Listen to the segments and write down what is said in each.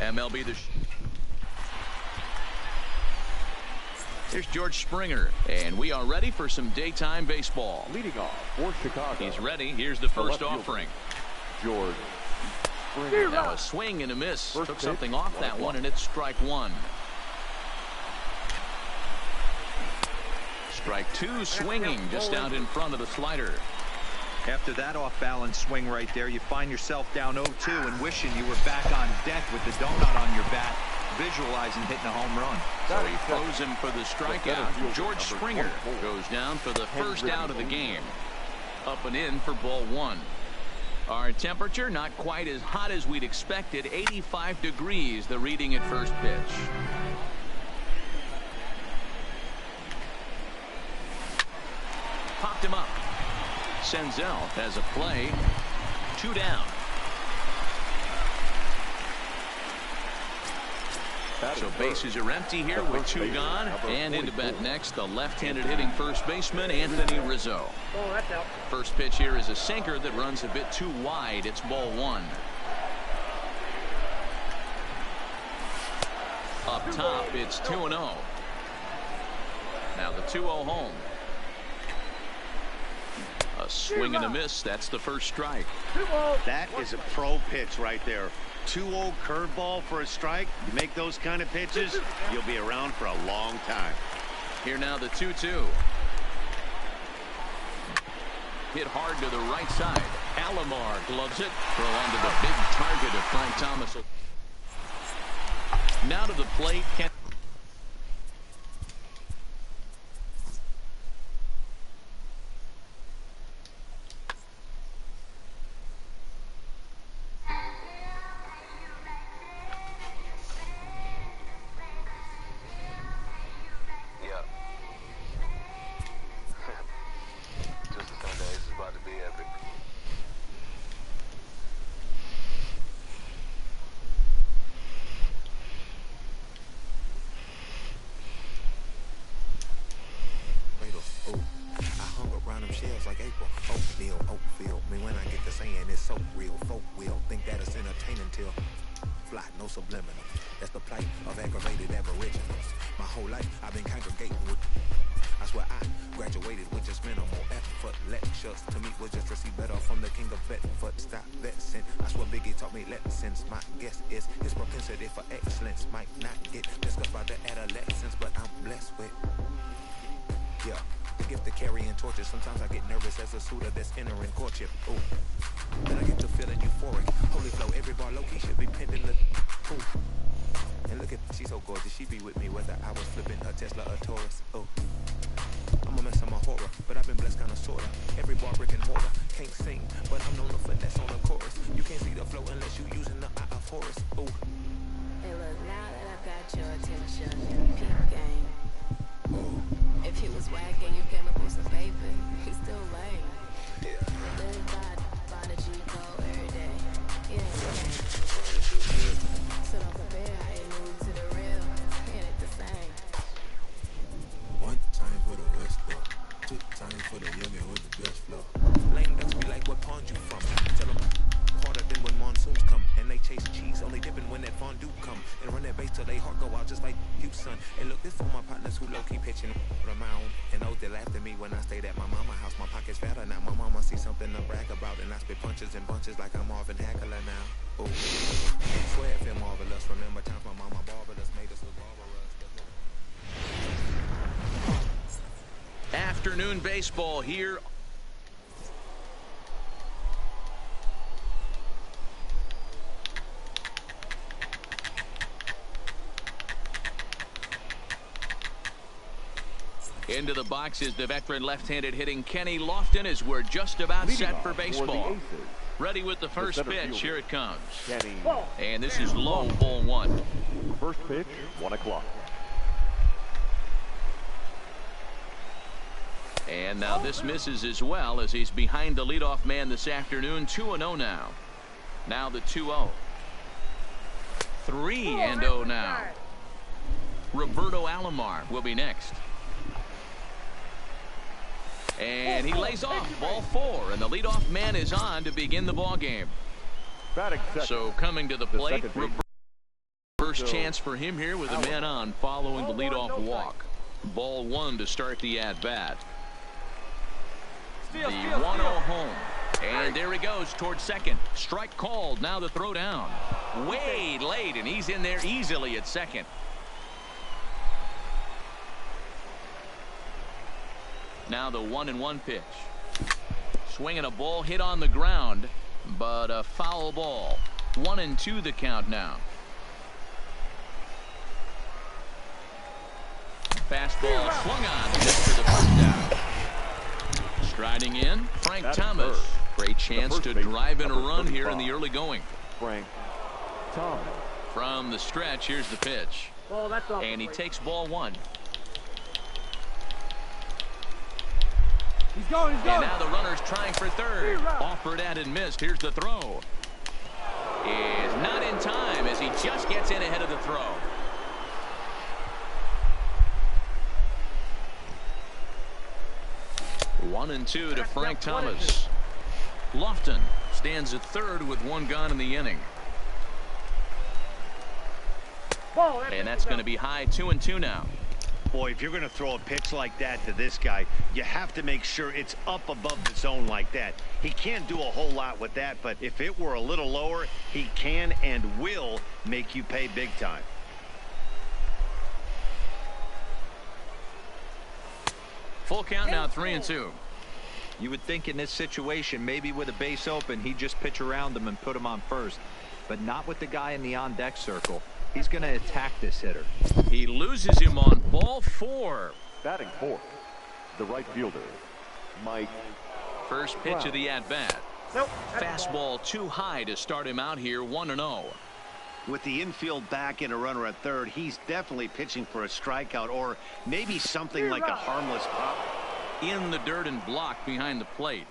MLB Here's George Springer, and we are ready for some daytime baseball. Leading off for Chicago. He's ready. Here's the first offering. George Springer. Now a swing and a miss. Took something off that one, and it's strike one. Strike two, swinging just out in front of the slider. After that off-balance swing right there, you find yourself down 0-2 and wishing you were back on deck with the donut on your bat, visualizing hitting a home run. So he throws him for the strikeout. George Springer goes down for the first out of the game. Up and in for ball one. Our temperature not quite as hot as we'd expected. 85 degrees, the reading at first pitch. Popped him up. Senzel has a play. 2 down. So bases are empty here with 2 gone. And into bat next, the left-handed hitting first baseman, Anthony Rizzo. First pitch here is a sinker that runs a bit too wide. It's ball one. Up top, it's 2-0. Now the 2-0 home. A swing and a miss. That's the first strike. That is a pro pitch right there. 2-0 curveball for a strike. You make those kind of pitches, you'll be around for a long time. Here now the 2-2. Hit hard to the right side. Alomar gloves it. Throw onto the big target of Frank Thomas. Now to the plate. Like April, oatmeal, oatfield. Me when I get to saying it's so real, folk will think that it's entertaining till fly, no subliminal. That's the plight of aggravated aboriginals. My whole life I've been congregating with. I swear I graduated with just minimal effort. Lectures to me was just receive better from the king of Bedford. Stop vexing. I swear Biggie taught me lessons. My guess is his propensity for excellence might not get discussed by the adolescents, but I'm blessed with. Yeah. The gift of carrying torches. Sometimes I get nervous as a suitor that's entering courtship. Ooh. Then I get to feeling euphoric. Holy flow, every bar low-key should be pending. Ooh. And look at, she's so gorgeous. She be with me whether I was flipping a Tesla or Taurus. Ooh. I'm a mess on my horror, but I've been blessed kind of sorta. Every bar brick and mortar. Can't sing, but I'm known to finesse on the chorus. You can't see the flow unless you using the eye of Horus. Ooh. Hey look, now that I've got your attention, peep game. Ooh. If he was whack and you came up with some paper, he's still lame. Yeah. Live by the G code every day. Yeah. So don't compare how you move to the real. It ain't the same. One time for the West Coast, 2 times for the youngin' with the best flow. Lame ducks be like, what pond you from? Tell them harder than when monsoons come. And they chase cheese, only dipping when that fondue come. And run that base till they heart go out just like you, son. And look, this for my partners who low-key pitching on my own. And those that laughed at me when I stayed at my mama's house. My pocket's fatter now. My mama see something to brag about. And I spit punches and bunches like I'm Marvin Hagler now. Ooh. Swear it feel marvelous. Remember times my mama barbered us, made us look barbarous. Afternoon baseball here. Into the box is the veteran left-handed hitting Kenny Lofton as we're just about set for baseball. Ready with the first pitch. Here it comes. And this is low, ball one. First pitch, 1 o'clock. And now this misses as well as he's behind the leadoff man this afternoon. 2-0 now. Now the 2-0. 3-0 now. Roberto Alomar will be next. And he lays off ball 4, and the leadoff man is on to begin the ball game. So coming to the plate, first chance for him here with a man on following the leadoff walk. Ball 1 to start the at-bat. The 1-0 home. And there he goes towards second. Strike called. Now the throw down. Way late, and he's in there easily at second. Now the 1-1 pitch. Swinging a ball hit on the ground, but a foul ball. 1-2 the count now. Fastball swung on. Just for the first down. Striding in, Frank Thomas. Great chance to drive in a run here in the early going. Frank Thomas. From the stretch, here's the pitch. And he takes ball 1. He's going. And now the runner's trying for third. Offered at and missed. Here's the throw. Is not in time as he just gets in ahead of the throw. One and 2 to Frank Thomas. Lofton stands at third with 1 gone in the inning. And that's going to be high 2-2 now. Boy, if you're going to throw a pitch like that to this guy, you have to make sure it's up above the zone like that. He can't do a whole lot with that, but if it were a little lower, he can and will make you pay big time. Full count now, 3-2. You would think in this situation, maybe with a base open, he'd just pitch around him and put him on first. But not with the guy in the on-deck circle. He's going to attack this hitter. He loses him on ball 4. Batting 4th, the right fielder, Mike. First pitch of the at-bat. Fastball too high to start him out here, 1-0. With the infield back and a runner at third, he's definitely pitching for a strikeout or maybe something like a harmless pop. In the dirt and blocked behind the plate.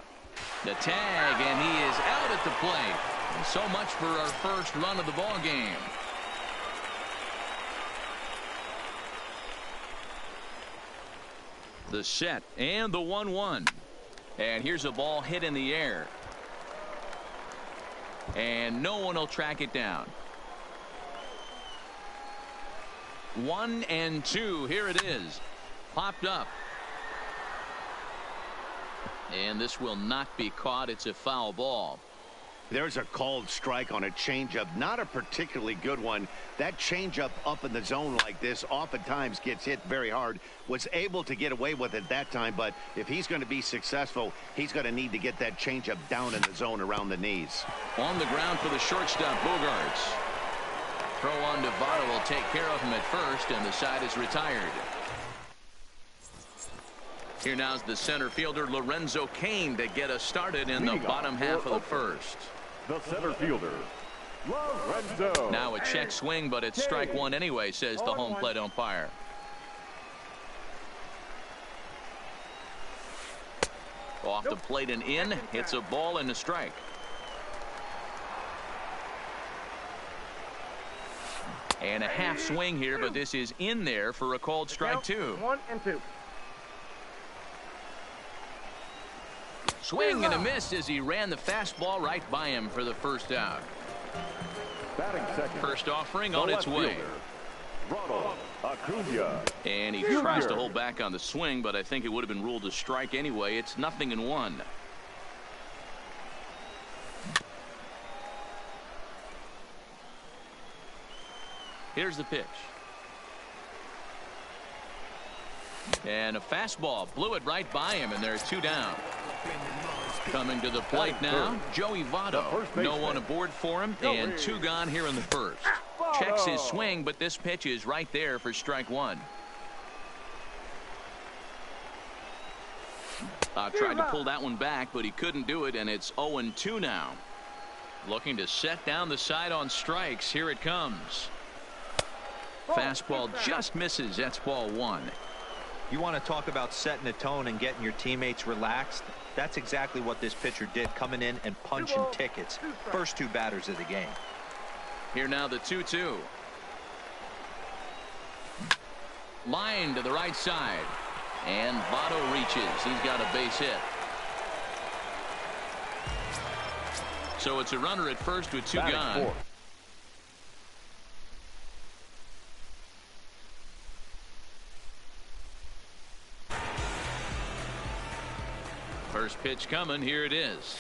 The tag, and he is out at the plate. And so much for our first run of the ball game. The set and the 1-1. And here's a ball hit in the air. And no one will track it down. 1-2. Here it is. Popped up. And this will not be caught. It's a foul ball. There's a called strike on a changeup. Not a particularly good one. That changeup up in the zone like this oftentimes gets hit very hard. Was able to get away with it that time, but if he's going to be successful, he's going to need to get that changeup down in the zone around the knees. On the ground for the shortstop, Bogarts. Throw on to Votto will take care of him at first, and the side is retired. Here now's the center fielder Lorenzo Cain to get us started in the bottom half of the first. The center fielder, Lorenzo. Now a check swing, but it's strike 1 anyway, says the home plate umpire. Off the plate and in. Hits a ball and a strike. And a half swing here, but this is in there for a called strike 2. 1-2. Swing and a miss as he ran the fastball right by him for the first out. Batting second. First offering on its way. Ronald Acuna. And he tries to hold back on the swing, but I think it would have been ruled a strike anyway. It's 0-1. Here's the pitch. And a fastball blew it right by him, and there's 2 down. Coming to the plate now, Joey Votto. No one aboard for him, and 2 gone here in the first. Checks his swing, but this pitch is right there for strike 1. Tried to pull that one back, but he couldn't do it, and it's 0-2 now. Looking to set down the side on strikes. Here it comes. Fastball just misses. That's ball 1. You want to talk about setting a tone and getting your teammates relaxed? That's exactly what this pitcher did, coming in and punching tickets. First 2 batters of the game. Here now the 2-2. Line to the right side. And Votto reaches. He's got a base hit. So it's a runner at first with two gone. First pitch coming. Here it is.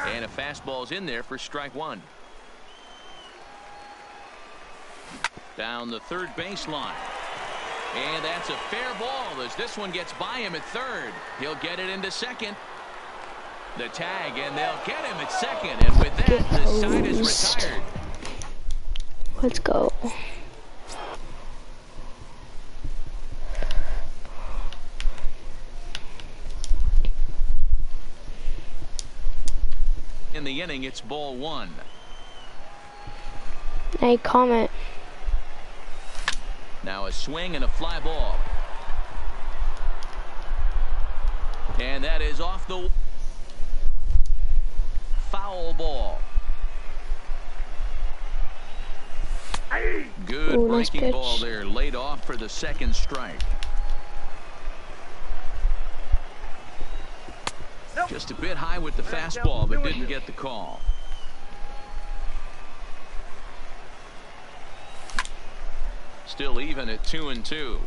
And a fastball's in there for strike one. Down the third baseline. And that's a fair ball as this one gets by him at third. He'll get it into second. The tag, and they'll get him at second. And with that, the side is retired. Let's go. In the inning, it's ball one. Hey, comment. Now a swing and a fly ball. And that is off the foul ball. Good breaking ball there, laid off for the second strike. Just a bit high with the fastball, but didn't get the call. Still even at 2-2.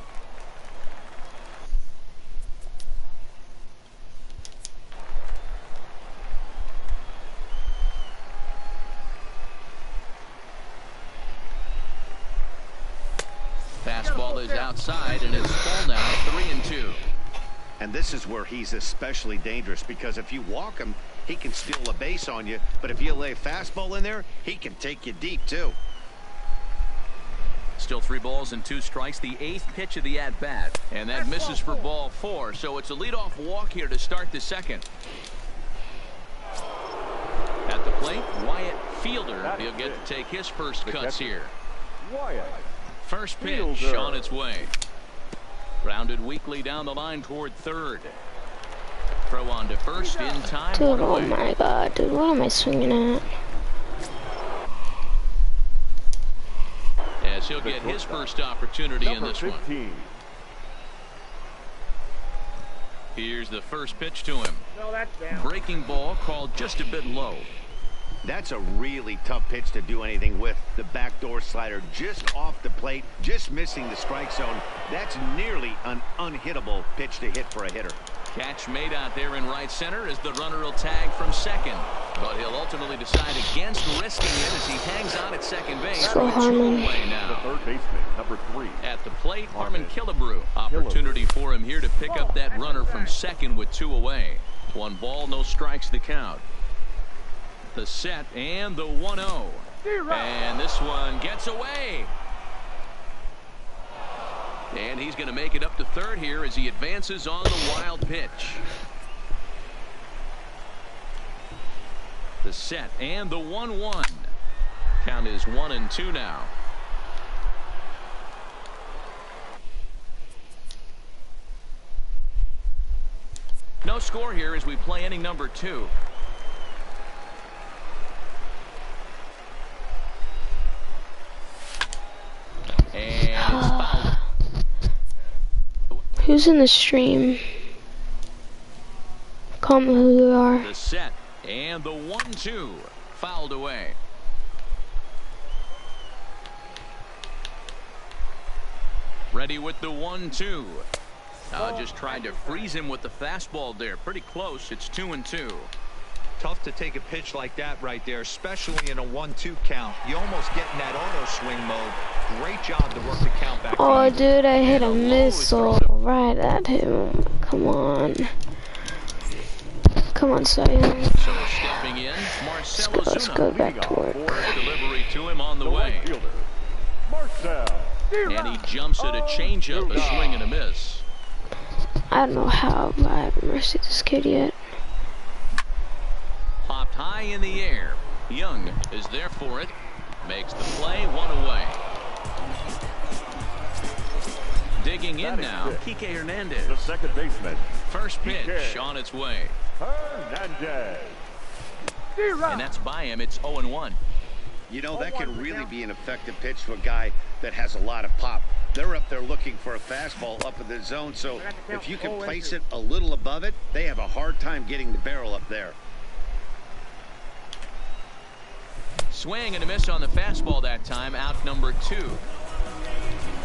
Fastball is outside, and it's full now, 3-2. And this is where he's especially dangerous, because if you walk him, he can steal a base on you. But if you lay a fastball in there, he can take you deep, too. Still 3 balls and 2 strikes, the 8th pitch of the at-bat. And that misses for ball 4, so it's a leadoff walk here to start the second. At the plate, Wyatt Fielder. He'll get to take his first cuts here. First pitch on its way. Grounded weakly down the line toward third. Throw on to first in time. Dude, oh my god, dude, what am I swinging at? As he'll get his first opportunity in this one. Here's the first pitch to him. Breaking ball called just a bit low. That's a really tough pitch to do anything with. The backdoor slider just off the plate, just missing the strike zone. That's nearly an unhittable pitch to hit for a hitter. Catch made out there in right center as the runner will tag from second. But he'll ultimately decide against risking it as he hangs on at second base. So Harmon. Away now. The third baseman, number 3. At the plate, Harmon Killebrew. Opportunity for him here to pick up that runner from second with 2 away. 1 ball, no strikes to count. The set and the 1-0. And this one gets away. And he's going to make it up to third here as he advances on the wild pitch. The set and the 1-1. Count is 1-2 now. No score here as we play inning number 2. And it's fouled. Who's in the stream? Comment who you are. The set and the 1-2 fouled away. Ready with the 1-2. Just tried to freeze him with the fastball there. Pretty close. It's 2-2. Tough to take a pitch like that right there, especially in a 1-2 count. You almost get in that auto swing mode. Great job to work the count back. Oh, dude, I hit a missile right at him. Come on. Come on, Cy Young. So stepping in, Marcell Let's go back to work. Delivery to him on the way. And he jumps at a changeup, a swing and a miss. I don't know how, but I haven't mercy this kid yet. Popped high in the air. Young is there for it. Makes the play, 1 away. Digging in now, Kike Hernandez. The second baseman. First pitch on its way. Hernandez. And that's by him. It's 0-1. You know, that can really be an effective pitch to a guy that has a lot of pop. They're up there looking for a fastball up in the zone, so if you can place it a little above it, they have a hard time getting the barrel up there. Swing and a miss on the fastball that time. Out number 2.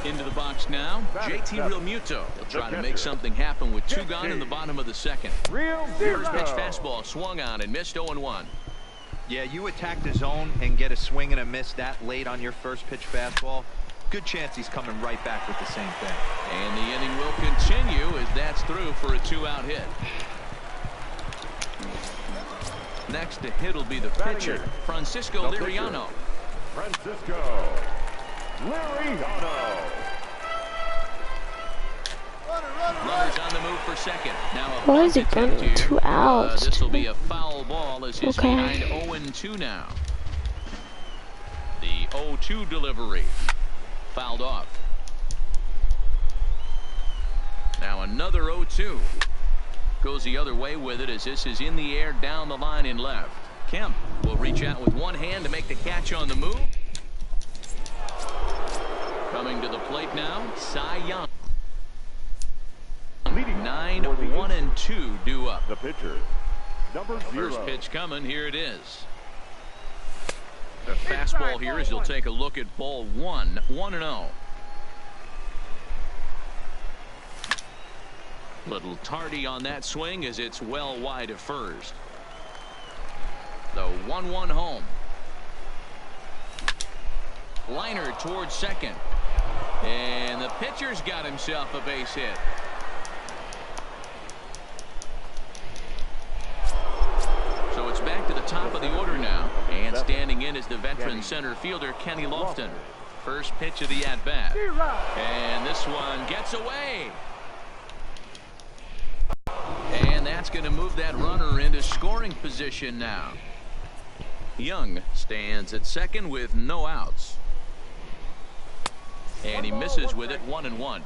Into the box now, JT Realmuto. They'll try to make something happen with 2 gone in the bottom of the second. First pitch fastball swung on and missed 0-1. Yeah, you attack the zone and get a swing and a miss that late on your first pitch fastball. Good chance he's coming right back with the same thing. And the inning will continue as that's through for a 2-out hit. Next to hit will be the pitcher, Francisco Liriano. Francisco Liriano. Runners on the move for second. Now why is he running 2 outs? This will be a foul ball as he's behind 0-2 now. The 0-2 delivery. Fouled off. Now another 0-2. Goes the other way with it as this is in the air down the line in left. Kemp will reach out with one hand to make the catch on the move. Coming to the plate now, Cy Young. 9-1-2 due up. The pitcher, number 0. First pitch coming. Here it is. The fastball here as you'll take a look at ball 1. 1-0. Little tardy on that swing as it's well wide of first. The 1-1 home. Liner towards second. And the pitcher's got himself a base hit. So it's back to the top of the order now. And standing in is the veteran center fielder, Kenny Lofton. First pitch of the at-bat. And this one gets away. And that's going to move that runner into scoring position now. Young stands at second with no outs. And he misses with it. 1-1.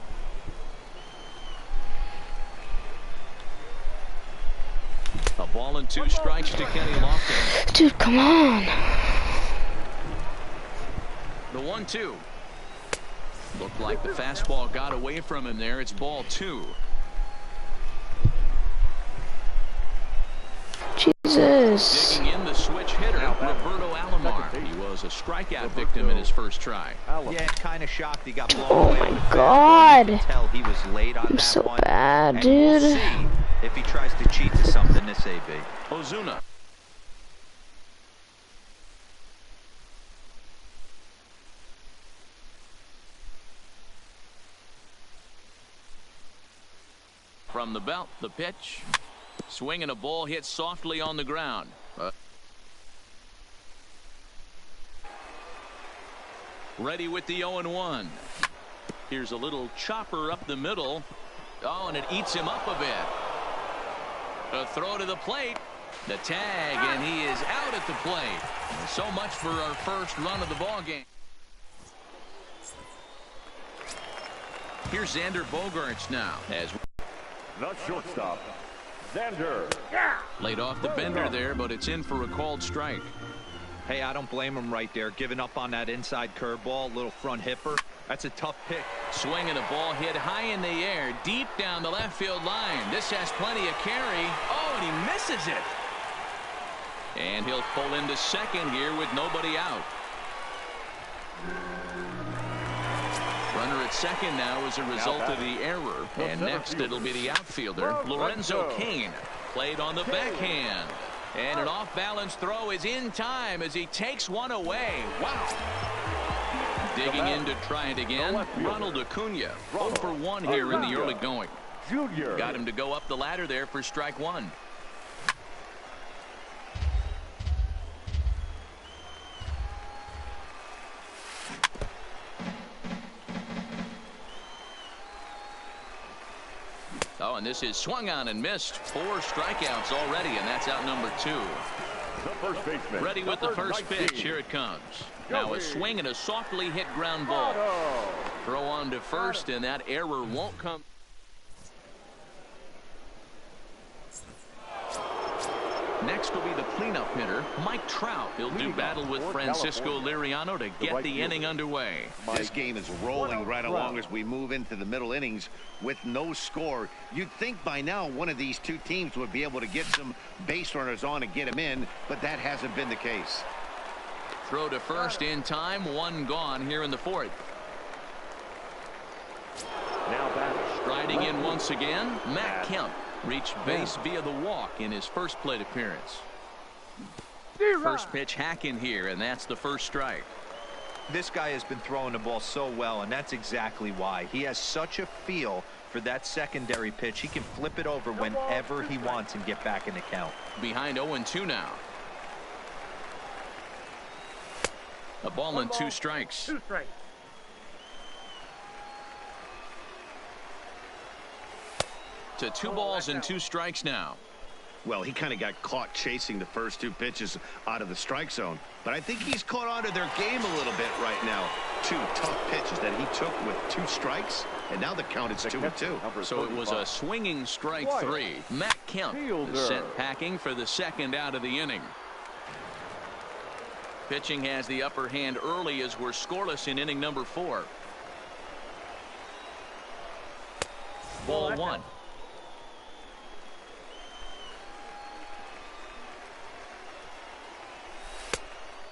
A ball and 2 strikes to Kenny Lofton. Dude, come on. The 1-2. Looked like the fastball got away from him there. It's ball 2. Jesus. Digging in the switch hitter, Roberto Alomar. He was a strikeout victim in his first try. Yeah, kind of shocked he got blown Oh away. my God. Tell he was late on I'm that so one. bad, And dude. we'll see if he tries to cheat to something this AB. Ozuna. From the belt, the pitch. Swing and a ball hit softly on the ground. Ready with the 0-1. Here's a little chopper up the middle. Oh, and it eats him up a bit. A throw to the plate. The tag, and he is out at the plate. So much for our first run of the ball game. Here's Xander Bogaerts now as The shortstop, Xander. laid off the bender there, but it's in for a called strike. Hey, I don't blame him right there. Giving up on that inside curveball, little front hipper. That's a tough pick. Swing and a ball hit high in the air, deep down the left field line. This has plenty of carry. Oh, and he misses it. And he'll pull into second here with nobody out. Runner at second now as a result of the error. And next it'll be the outfielder, Lorenzo Cain. Played on the backhand. And an off-balance throw is in time as he takes one away. Wow. Digging in to try it again, Ronald Acuna. 0 for 1 here in the early going. Junior. Got him to go up the ladder there for strike 1. Oh, and this is swung on and missed. 4 strikeouts already, and that's out number 2. The first baseman. Ready with the first pitch. Here it comes. Now a swing and a softly hit ground ball. Throw on to first, and that error won't come. Next will be the cleanup hitter, Mike Trout. He'll do battle with Francisco Liriano to get the inning underway. This game is rolling right along as we move into the middle innings with no score. You'd think by now one of these two teams would be able to get some base runners on and get them in, but that hasn't been the case. Throw to first in time, one gone here in the fourth. Now batter. Striding in once again, Matt Kemp reached base via the walk in his first plate appearance. First pitch hacking here, and that's the first strike. This guy has been throwing the ball so well, and that's exactly why. He has such a feel for that secondary pitch. He can flip it over whenever he wants and get back in the count. Behind 0-2 now. A ball and 2 strikes. To 2 balls and 2 strikes now. Well, he kind of got caught chasing the first 2 pitches out of the strike zone, but I think he's caught on to their game a little bit right now. 2 tough pitches that he took with 2 strikes, and now the count is 2-2. So it was a swinging strike 3. Matt Kemp is sent packing for the second out of the inning. Pitching has the upper hand early as we're scoreless in inning number 4. Ball 1.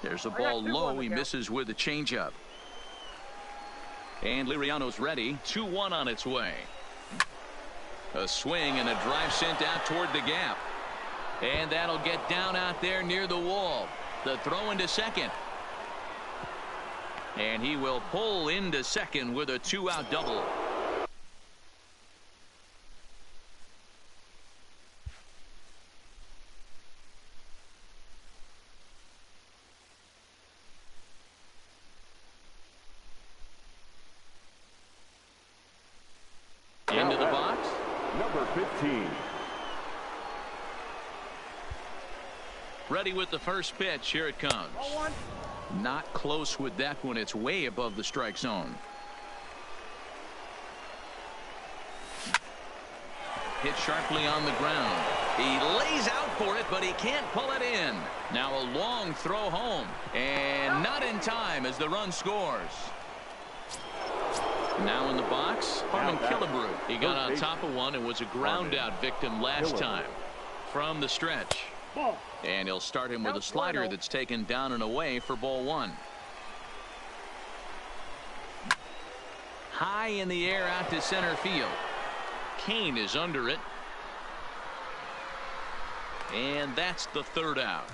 There's a ball low. He misses with a changeup. And Liriano's ready. 2-1 on its way. A swing and a drive sent out toward the gap. And that'll get down out there near the wall. The throw into second. And he will pull into second with a 2-out double. Into the box. Number 15. Ready with the first pitch. Here it comes. Not close with that one. It's way above the strike zone. Hit sharply on the ground. He lays out for it, but he can't pull it in. Now a long throw home. And not in time as the run scores. Now in the box, Harmon Killebrew. He got on top of one and was a ground out victim last time. From the stretch. And he'll start him with a slider that's taken down and away for ball 1. High in the air out to center field. Kane is under it. And that's the 3rd out.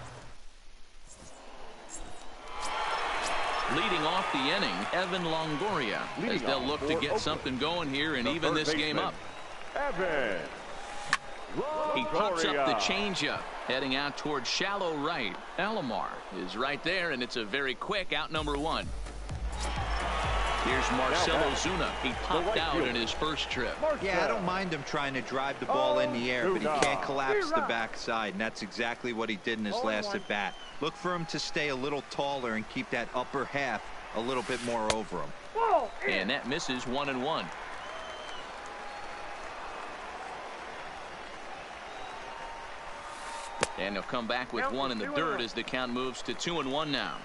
Leading off the inning, Evan Longoria, as they'll look to get something going here and even this game up. Evan. He pops up the changeup, heading out toward shallow right. Alomar is right there, and it's a very quick out number 1. Here's Marcell Ozuna. He popped out in his first trip. Yeah, I don't mind him trying to drive the ball in the air, but he can't collapse the backside, and that's exactly what he did in his last at bat. Look for him to stay a little taller and keep that upper half a little bit more over him. And that misses 1-1. And he'll come back with 1 in the dirt as the count moves to 2-1 now.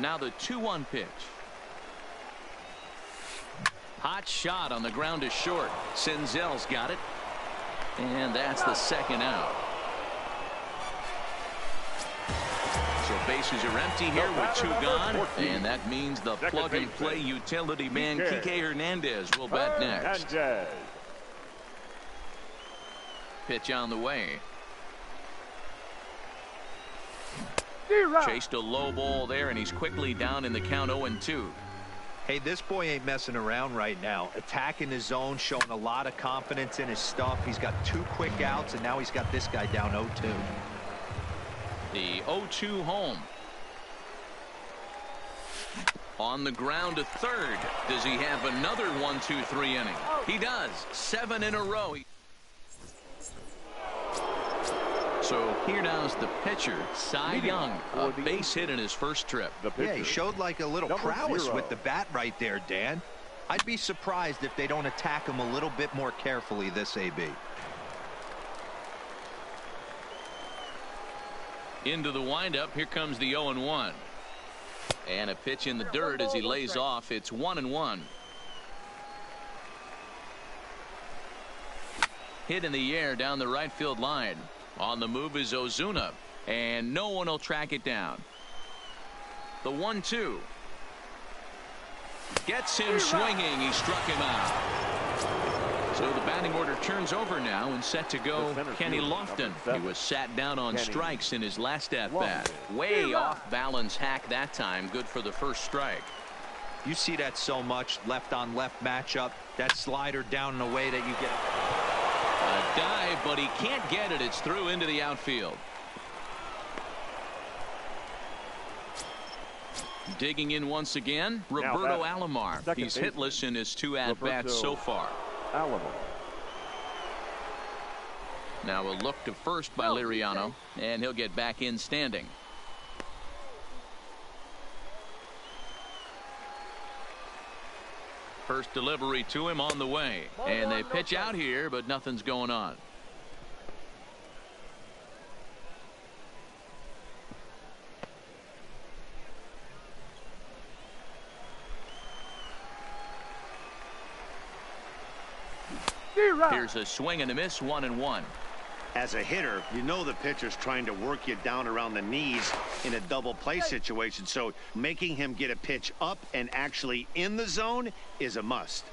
Now the 2-1 pitch. Hot shot on the ground is short. Senzel's got it. And that's the 2nd out. So bases are empty here with 2 gone. And that means the plug-and-play utility man Kike Hernandez will bat next. Pitch on the way. Chased a low ball there, and he's quickly down in the count 0-2. Hey, this boy ain't messing around right now. Attacking his zone, showing a lot of confidence in his stuff. He's got 2 quick outs, and now he's got this guy down 0-2. The 0-2 home. On the ground to third. Does he have another 1-2-3 inning? He does. 7 in a row. So here now is the pitcher, Cy Young, a base hit in his first trip. Yeah, he showed like a little prowess with the bat right there, Dan. I'd be surprised if they don't attack him a little bit more carefully this AB. Into the windup. Here comes the 0-1. And a pitch in the dirt as he lays off. It's 1-1. Hit in the air down the right field line. On the move is Ozuna. And no one will track it down. The 1-2. Gets him swinging. He struck him out. So the batting order turns over now and set to go Kenny Lofton. He was sat down on strikes in his last at-bat. Way off balance hack that time. Good for the first strike. You see that so much. Left on left matchup. That slider down in a way that you get. A dive, but he can't get it. It's through into the outfield. Digging in once again, Roberto Alomar. He's hitless in his 2 at-bats so far. Alomar. Now a look to first by Liriano, and he'll get back in standing. First delivery to him on the way, and they pitch out here, but nothing's going on. Here's a swing and a miss, 1-1. As a hitter, you know the pitcher's trying to work you down around the knees in a double play situation, so making him get a pitch up and actually in the zone is a must.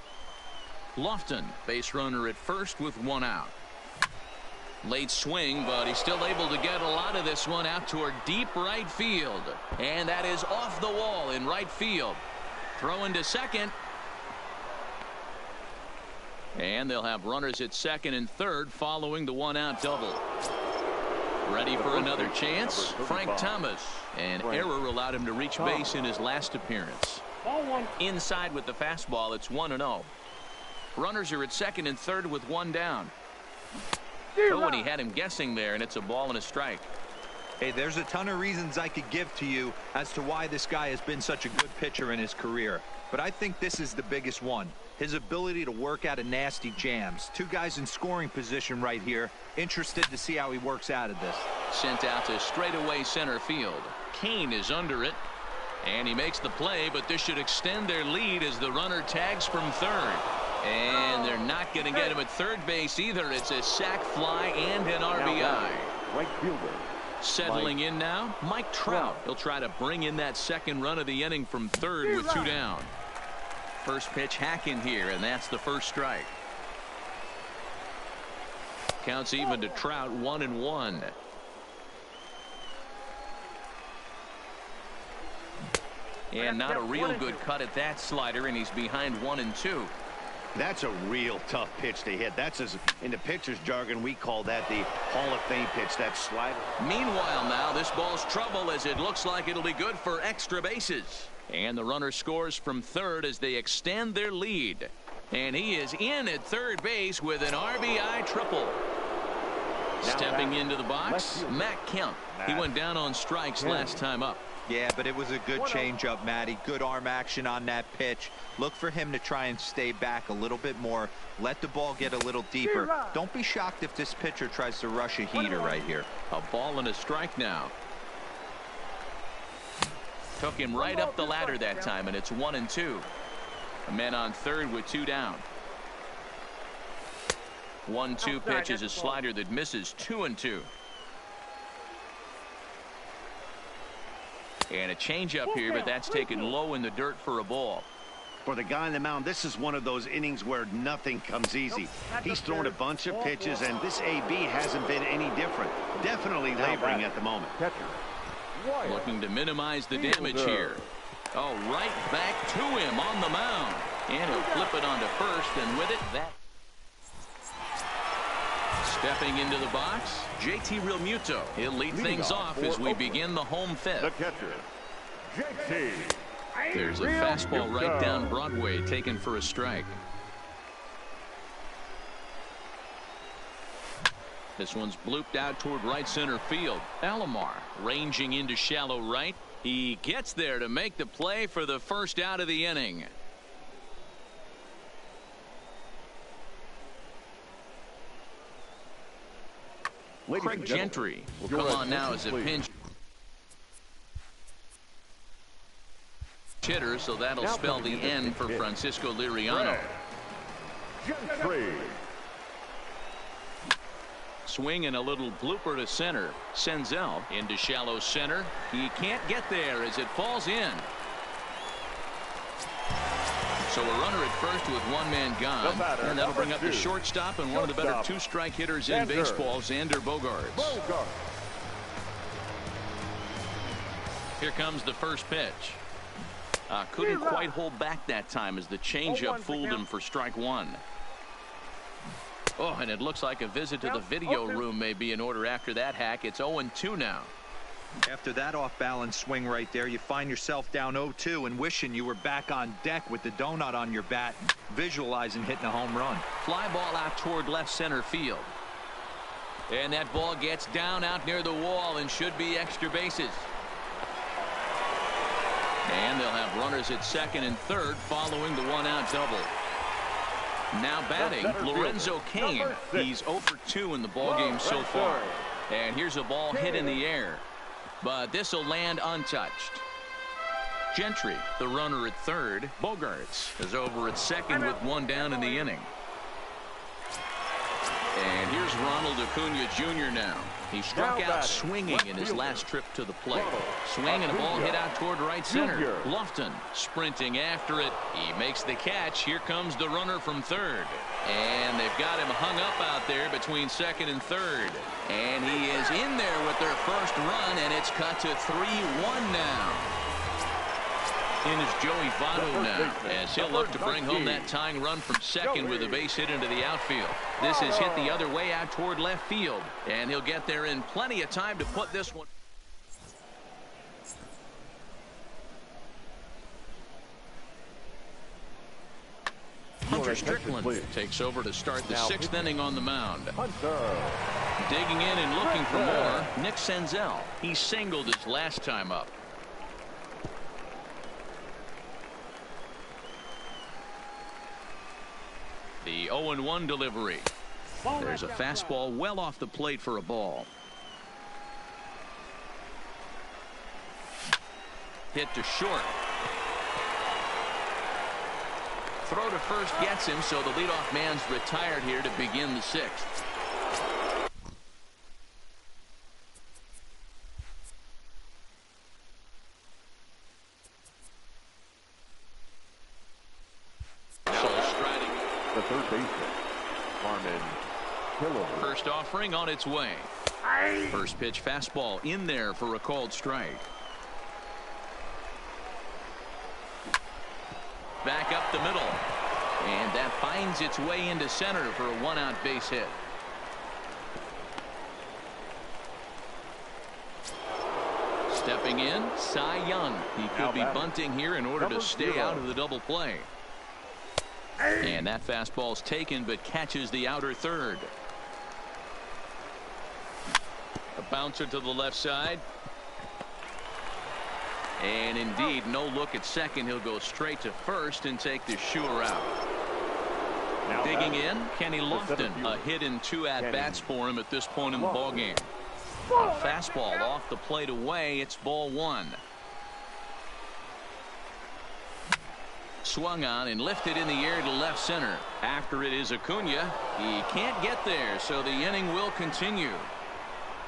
Lofton, base runner at first with 1 out. Late swing, but he's still able to get a lot of this one out toward deep right field. And that is off the wall in right field. Throw into second. And they'll have runners at second and third following the 1-out double. Ready for another chance? Frank Thomas. An error allowed him to reach base in his last appearance. Inside with the fastball, it's 1-0. Runners are at second and third with 1 down. Oh, and he had him guessing there, and it's a ball and a strike. Hey, there's a ton of reasons I could give to you as to why this guy has been such a good pitcher in his career. But I think this is the biggest one. His ability to work out of nasty jams. 2 guys in scoring position right here. Interested to see how he works out of this. Sent out to straightaway center field. Kane is under it. And he makes the play, but this should extend their lead as the runner tags from third. And they're not going to get him at third base either. It's a sac fly and an RBI. Right fielder. Settling in now, Mike Trout. He'll try to bring in that second run of the inning from third with 2 down. First pitch hack in here, and that's the first strike. Counts even to Trout, 1-1. And not a real good cut at that slider, and he's behind 1-2. That's a real tough pitch to hit. That's, as in the pitcher's jargon, we call that the Hall of Fame pitch, that slider. Meanwhile now, this ball's trouble as it looks like it'll be good for extra bases. And the runner scores from third as they extend their lead. And he is in at third base with an RBI triple. Stepping into the box, Matt Kemp. He went down on strikes last time up. Yeah, but it was a good changeup, Matty. Good arm action on that pitch. Look for him to try and stay back a little bit more. Let the ball get a little deeper. Don't be shocked if this pitcher tries to rush a heater right here. A ball and a strike now. Took him right up the ladder that time, and it's 1-2. A man on third with 2 down. 1-2 pitch is a slider that misses, 2-2. And a changeup here, but that's taken low in the dirt for a ball. For the guy on the mound, this is one of those innings where nothing comes easy. He's thrown a bunch of pitches, and this AB hasn't been any different. Definitely laboring at the moment. Looking to minimize the damage here. Oh, right back to him on the mound. And he'll flip it onto first, and with it, that. Stepping into the box, JT Realmuto. He'll lead things off as we begin the home fifth. The catcher, JT. There's a fastball right down Broadway, taken for a strike. This one's blooped out toward right center field. Alomar ranging into shallow right. He gets there to make the play for the first out of the inning. Craig Gentry will come on now as a pinch hitter, so that'll spell the end for Francisco Liriano. Gentry. Swing and a little blooper to center. Senzel into shallow center. He can't get there as it falls in. So a runner at first with one man gone, and that'll bring up the shortstop and one of the better two-strike hitters in baseball, Xander Bogaerts. Here comes the first pitch. Couldn't quite hold back that time as the changeup fooled him for strike one. Oh, and it looks like a visit to the video room may be in order after that hack. It's 0-2 now. After that off-balance swing right there, you find yourself down 0-2 and wishing you were back on deck with the donut on your bat, visualizing hitting a home run. Fly ball out toward left center field. And that ball gets down out near the wall and should be extra bases. And they'll have runners at second and third following the one-out double. Now batting, Lorenzo Cain. He's 0 for 2 in the ballgame so far. And here's a ball hit in the air, but this will land untouched. Gentry, the runner at third. Bogaerts is over at second with one down in the inning. And here's Ronald Acuna Jr. now. He struck out swinging in his last trip to the plate. Swing and a ball hit out toward right center. Lofton sprinting after it. He makes the catch. Here comes the runner from third. And they've got him hung up out there between second and third. And he is in there with their first run, and it's cut to 3-1 now. In is Joey Votto now, as he'll look to bring home that tying run from second with a base hit into the outfield. This is hit the other way out toward left field, and he'll get there in plenty of time to put this one. Hunter Strickland takes over to start the sixth inning on the mound. Digging in and looking for more, Nick Senzel. He singled his last time up. The 0-1 delivery. There's a fastball well off the plate for a ball. Hit to short. Throw to first gets him, so the leadoff man's retired here to begin the sixth. The third baseman, Marmin Killer. First offering on its way. First pitch fastball in there for a called strike. Back up the middle. And that finds its way into center for a one-out base hit. Stepping in, Cy Young. He could be bunting here in order to stay out of the double play. And that fastball's taken but catches the outer third. A bouncer to the left side. And indeed, no look at second. He'll go straight to first and take the sure out. Digging in, Kenny Lofton. A hit and two at-bats for him at this point in the ballgame. A fastball off the plate away. It's ball one. Swung on and lifted in the air to left center. After it is Acuna. He can't get there, so the inning will continue.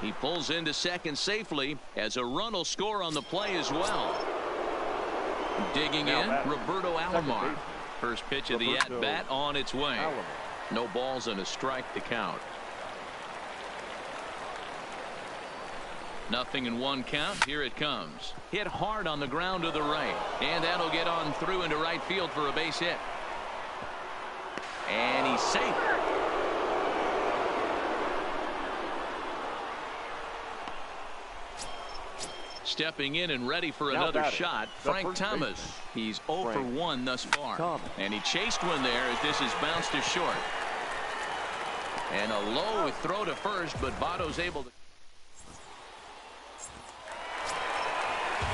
He pulls into second safely as a run will score on the play as well. Digging in, Roberto Alomar. First pitch of the at-bat on its way. No balls and a strike to count. Nothing in one count. Here it comes. Hit hard on the ground to the right. And that'll get on through into right field for a base hit. And he's safe. Stepping in and ready for another shot, Frank Thomas. He's 0 for 1 thus far. And he chased one there as this is bounced to short. And a low throw to first, but Votto's able to.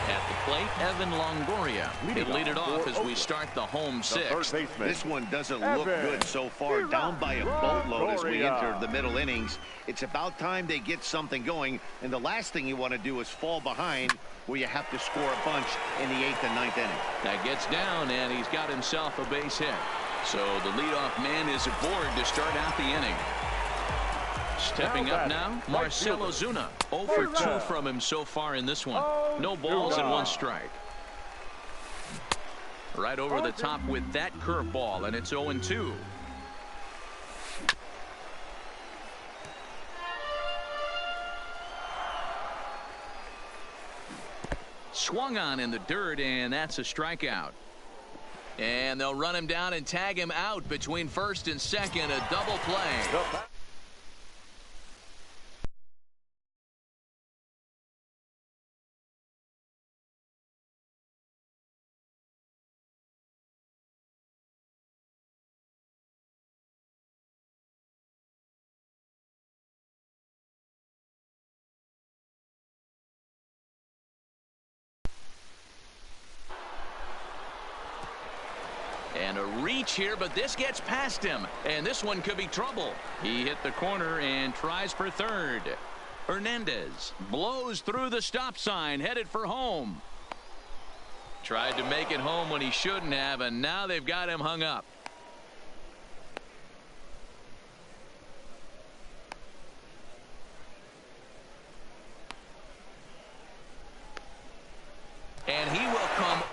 At the plate, Evan Longoria. He'll lead it off as we start the home sixth. This one doesn't look good so far. Down by a boatload as we enter the middle innings. It's about time they get something going, and the last thing you want to do is fall behind where you have to score a bunch in the 8th and 9th inning. That gets down, and he's got himself a base hit. So the leadoff man is aboard to start out the inning. Stepping up now, Marcell Ozuna. 0 for 2 from him so far in this one. No balls and 1 strike. Right over the top with that curveball, and it's 0-2. Swung on in the dirt, and that's a strikeout. And they'll run him down and tag him out between first and second. A double play. And a reach here, but this gets past him, and this one could be trouble. He hit the corner and tries for third. Hernandez blows through the stop sign, headed for home. Tried to make it home when he shouldn't have, and now they've got him hung up. And he will come